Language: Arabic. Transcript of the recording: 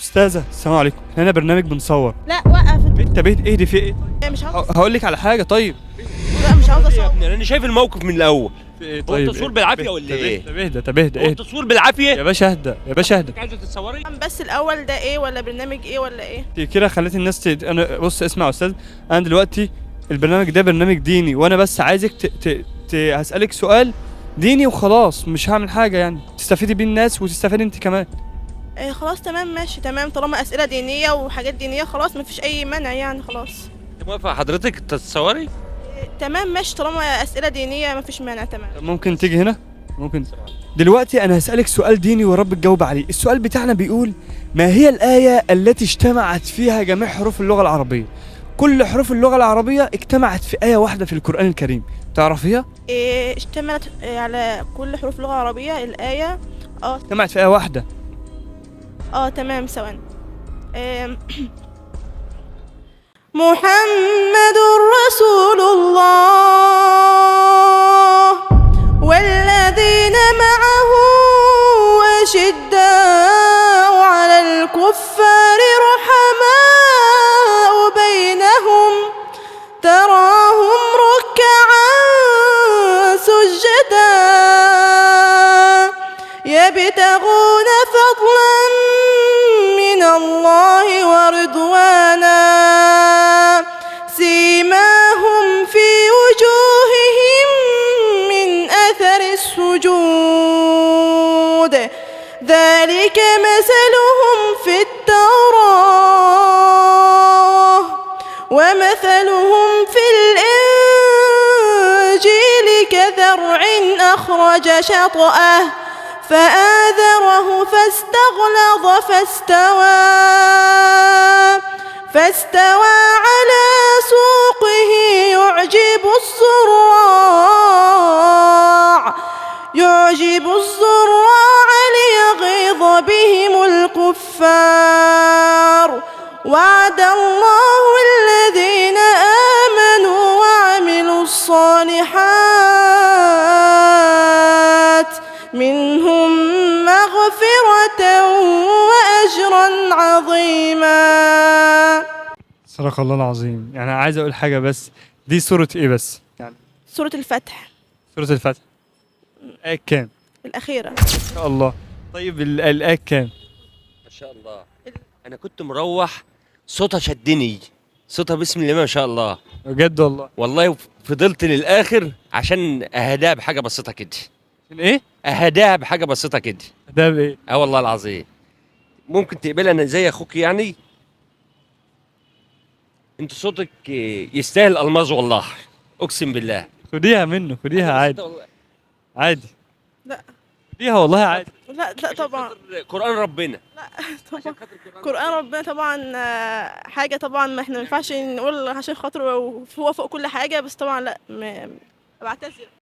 استاذه السلام عليكم، احنا هنا برنامج بنصور. لا وقف. انت بيت ايه دي في ايه؟ مش عاوزه. هقول لك على حاجه. طيب لا مش عاوزه يا اصور. ابني انا شايف الموقف من الاول. في ايه؟ هو طيب التصوير بالعافيه ولا ايه؟ طب اهدى طب اهدى هو اهدى. التصوير بالعافيه؟ يا باشا اهدى يا باشا اهدى. عايزه تتصوري؟ بس الاول ده ايه ولا برنامج ايه ولا ايه؟ انت كده خليت الناس انا بص اسمع يا استاذ، انا دلوقتي البرنامج ده برنامج ديني، وانا بس عايزك هسألك سؤال ديني وخلاص، مش هعمل حاجه يعني تستفيدي بيه الناس وتستفيدي انت كمان. إيه خلاص تمام ماشي تمام، طالما اسئله دينيه وحاجات دينيه خلاص مفيش اي مانع يعني خلاص. انت موافقه حضرتك تتصوري؟ إيه تمام ماشي، طالما اسئله دينيه مفيش مانع تمام. ممكن تيجي هنا؟ ممكن. دلوقتي انا هسألك سؤال ديني ورب تجاوب عليه. السؤال بتاعنا بيقول: ما هي الآية التي اجتمعت فيها جميع حروف اللغة العربية؟ كل حروف اللغة العربية اجتمعت في آية واحدة في القرآن الكريم، تعرفيها؟ إيه اشتملت على كل حروف اللغه العربيه الايه. اجتمعت في آية واحدة. تمام ثواني. إيه محمد رسول الله والذين معه أشداء على الكفار رحماء بينهم تراهم ركعا سجدا يبتغون فضلا من الله ورضوانا سيماهم في وجوههم من أثر السجود ذلك مثلهم في التوراة ومثلهم في الإنجيل كزرع أخرج شطأه فآذره فاستغلظ فاستوى على سوقه يعجب الزراع ليغيظ بهم الكفار وعد الله الذين آمنوا وعملوا الصالحات منهم مغفرة وأجرا عظيما. صدق الله العظيم. يعني عايز اقول حاجة بس، دي سورة ايه بس؟ يعني سورة الفتح سورة الفتح. آية كام؟ الأخيرة. ما شاء الله. طيب الآية كام؟ ما شاء الله. انا كنت مروح صوتها شدني، صوتها بسم الله ما شاء الله. بجد والله؟ والله فضلت للاخر عشان اهداها بحاجه بسيطه كده. عشان ايه؟ اهداها بحاجه بسيطه كده. ده بايه؟ والله العظيم. ممكن تقبلها انا زي اخوك يعني. انت صوتك يستاهل الماظ والله، اقسم بالله. خديها منه، خديها عادي عادي. لا خديها والله عادي. لا طبعا. قرآن ربنا. لا طبعا قرآن ربنا طبعا حاجة طبعا ما احنا ما ينفعش نقول عشان خاطره هو فوق كل حاجة، بس طبعا لا بعتذر.